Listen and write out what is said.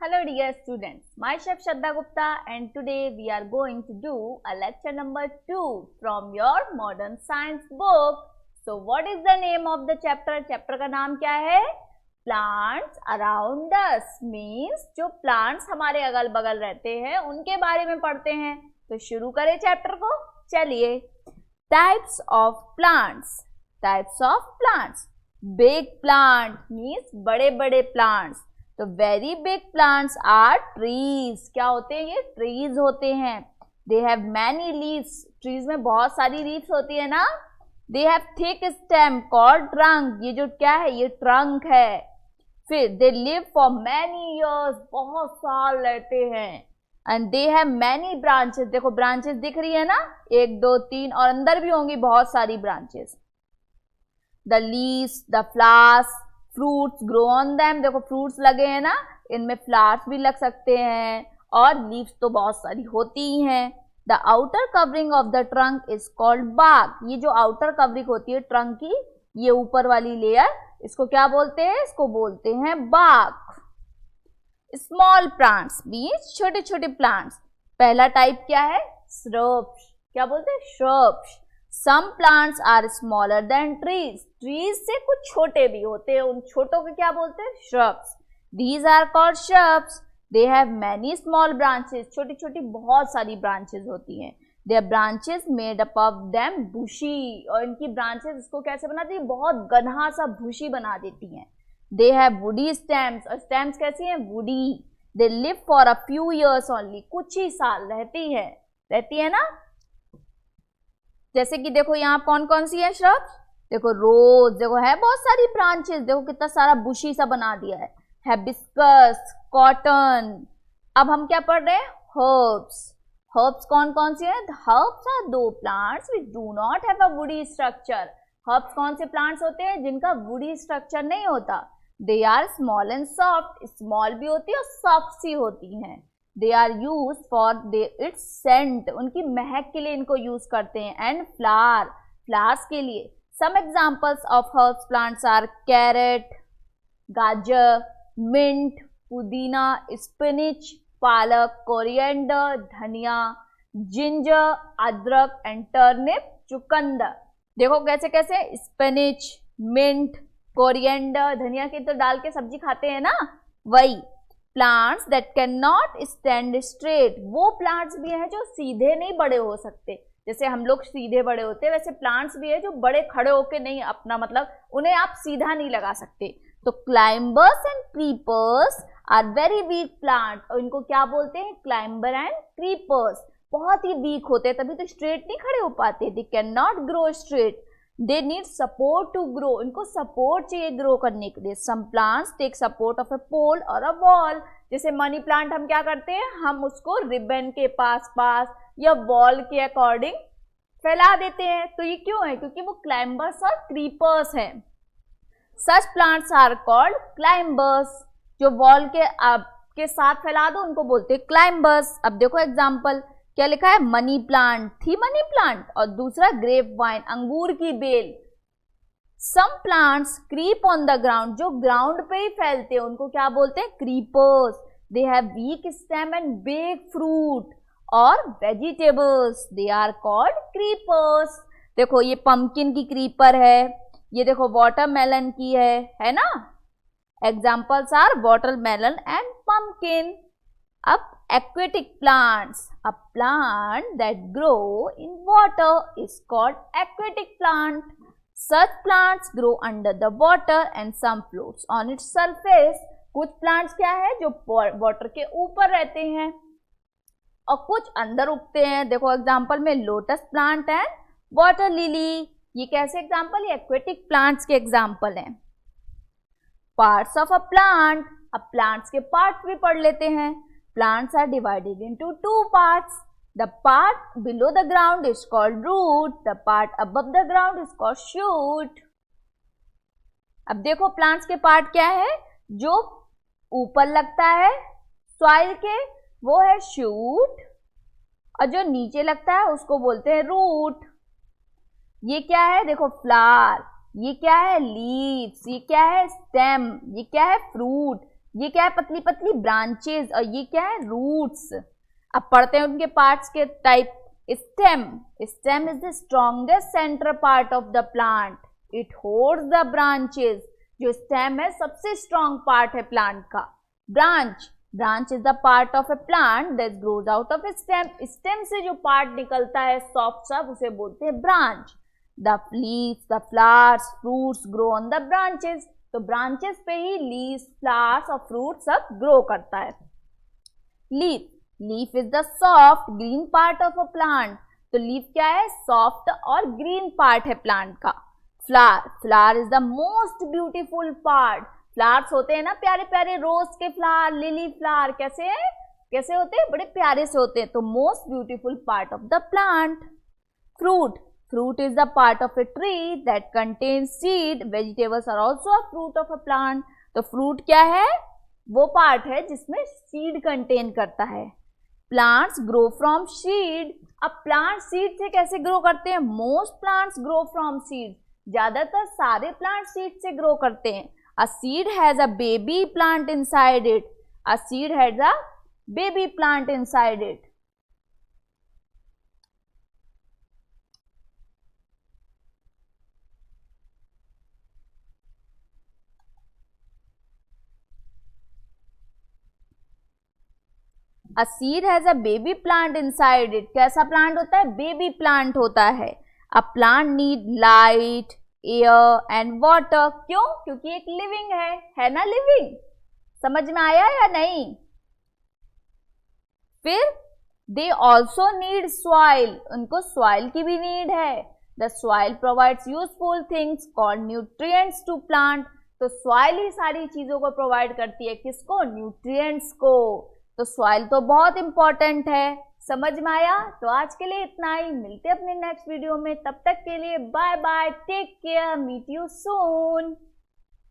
Hello dear students, myself Shraddha Gupta and today we are going to do a lecture number 2 from your modern science book. So what is the name of the chapter? Chapter का नाम क्या है? Plants around us means जो plants हमारे अगल बगल रहते हैं उनके बारे में पढ़ते हैं. तो शुरू करें चैप्टर को. चलिए. Types of plants. Types of plants. Big plant means बड़े बड़े plants. तो very big plants are trees. क्या होते हैं ये? ट्रीज होते हैं. They have many leaves. Trees में बहुत सारी लीव्स होती है ना. They have thick stem called trunk. ये जो क्या है? ये ट्रंक है. फिर they live for many years. बहुत साल रहते हैं. And they have many branches. देखो ब्रांचेस दिख रही है ना, 1 2 3 और अंदर भी होंगी बहुत सारी branches. The leaves, the flowers, fruits grow on them. देखो फ्रूट्स लगे हैं ना, इनमें फ्लावर्स भी लग सकते हैं और लीव्स तो बहुत सारी होती ही हैं. The outer covering of the trunk is called bark. ये जो आउटर कवरिंग होती है ट्रंक की, ये ऊपर वाली लेयर, इसको क्या बोलते हैं? इसको बोलते हैं बार्क. स्मॉल प्लांट्स मीन्स छोटे छोटे प्लांट्स. पहला टाइप क्या है? श्रब्स. क्या बोलते हैं? Shrubs. Some plants are smaller than trees. Trees से कुछ छोटे भी होते हैं. उन छोटों को क्या बोलते हैं? Shrubs. These are called shrubs. They have many small branches. छोटी छोटी बहुत सारी branches होती हैं. Their branches made up of them bushy. और इनकी branches इसको कैसे बनाती है? बहुत घना सा bushy बना देती हैं. They have woody stems. और stems कैसी हैं? Woody. They live for a few years only. कुछ ही साल रहती है ना. जैसे कि देखो यहाँ कौन कौन सी है श्रब्स. देखो रोज, देखो है बहुत सारी ब्रांचेस. देखो कितना सारा बुशी सा बना दिया है. Hibiscus, cotton. अब हम क्या पढ़ रहे हैं? हर्ब्स. हर्ब्स कौन कौन सी है? हर्ब्स आर दो plants which do not have a woody structure. Herbs कौन से प्लांट्स होते हैं जिनका वुडी स्ट्रक्चर नहीं होता? They are small and soft. Small भी होती है और सॉफ्ट सी होती हैं. They are used for its scent. उनकी महक के लिए इनको यूज करते हैं. एंड फ्लावर्स के लिए. Some examples of herbs plants are carrot, गाजर, mint, पुदीना, spinach, पालक, कोरिएंडर, धनिया, जिंजर, अदरक एंड टर्निप, चुकंदर. देखो कैसे कैसे स्पिनिच, मिंट, कोरिएंडर, धनिया की तो डाल के सब्जी खाते हैं ना, वही. Plants that can not stand straight. वो प्लांट्स भी हैं जो सीधे नहीं बड़े हो सकते. जैसे हम लोग सीधे बड़े होते हैं, वैसे प्लांट्स भी है जो बड़े खड़े होके नहीं, अपना मतलब उन्हें आप सीधा नहीं लगा सकते. तो climbers and creepers are very weak plant. और इनको क्या बोलते हैं? Climber and creepers. बहुत ही वीक होते हैं, तभी तो स्ट्रेट नहीं खड़े हो पाते. They can not grow straight. They need support to grow. इनको सपोर्ट चाहिए ग्रो करने के लिए. Some plants take support of a pole और अ वॉल. जैसे मनी प्लांट हम क्या करते हैं? हम उसको रिबन के पास या वॉल के अकॉर्डिंग फैला देते हैं. तो ये क्यों है? क्योंकि वो क्लाइंबर्स और क्रीपर्स हैं. Such plants are called climbers. जो वॉल के साथ फैला दो उनको बोलते हैं क्लाइंबर्स. अब देखो एग्जाम्पल क्या लिखा है? मनी प्लांट थी मनी प्लांट, और दूसरा ग्रेप वाइन, अंगूर की बेल. Some plants creep on the ground. जो ग्राउंड पे ही फैलते हैं उनको क्या बोलते हैं? Creepers. They have weak stem and big fruit. और vegetables, they are called creepers. देखो ये पंपकिन की क्रीपर है, ये देखो वाटरमेलन की है ना. Examples are watermelon and pumpkin. अब aquatic plants. A plant that grow in water is called aquatic plant. Such plants grow under the water and some floats on its surface. कुछ plants क्या है जो water के ऊपर रहते हैं और कुछ अंदर उगते हैं. देखो एग्जाम्पल में lotus plant and water lily. ये कैसे एग्जाम्पल? ये aquatic plants के एग्जाम्पल हैं. Parts of a plant. अब plants के parts भी पढ़ लेते हैं. Plants are divided into two parts. The part below the ground is called root. The part above the ground is called shoot. अब देखो plants के part क्या है? जो ऊपर लगता है soil के वो है shoot, और जो नीचे लगता है उसको बोलते हैं root. ये क्या है? देखो flower, ये क्या है? लीव्स, ये क्या है? स्टेम, ये क्या है? फ्रूट. ये क्या है, पतली पतली ब्रांचेस, और ये क्या है, रूट्स। अब पढ़ते हैं उनके पार्ट्स के type. Stem, stem is the strongest centre part of the plant, it holds the branches. जो स्टेम है सबसे स्ट्रॉन्ग पार्ट है प्लांट का। Branch, branch is the part of A plant that grows out of A stem, stem से जो part निकलता है soft सा उसे बोलते हैं branch. The leaves, the flowers, fruits grow on the branches, तो ब्रांचेस पे ही लीव्स, फ्लावर्स और फ्रूट सब ग्रो करता है। Leaf, leaf is the soft green part of a plant, तो लीफ क्या है, सॉफ्ट और ग्रीन पार्ट है प्लांट का। Flower, flower is the most beautiful part, flowers होते हैं ना प्यारे प्यारे, रोज के फ्लावर, लिली फ्लावर, कैसे कैसे होते हैं, बड़े प्यारे से होते हैं, तो most beautiful part of the plant. Fruit, fruit is the part of a tree that contains seed, vegetables are also a fruit of a plant, तो fruit क्या है, वो पार्ट है जिसमें सीड कंटेन करता है। प्लांट्स ग्रो फ्रॉम सीड, अब plant seed से कैसे ग्रो करते हैं, most plants grow from seed, ज्यादातर सारे प्लांट सीड से ग्रो करते हैं। A seed has a baby plant inside it, a seed has a baby plant inside it. A seed has a baby plant inside it, कैसा plant होता है, baby plant होता है। A plant need light, air and water, क्यों, क्योंकि एक living है ना, लिविंग, समझ में आया या नहीं। फिर they also need soil, उनको soil की भी नीड है। The soil provides useful things called nutrients to plant, तो soil ही सारी चीजों को प्रोवाइड करती है, किसको, न्यूट्रिएंट्स को, तो सॉइल तो बहुत इंपॉर्टेंट है। समझ में आया, तो आज के लिए इतना ही, मिलते हैं अपने नेक्स्ट वीडियो में, तब तक के लिए bye bye, take care, meet you soon.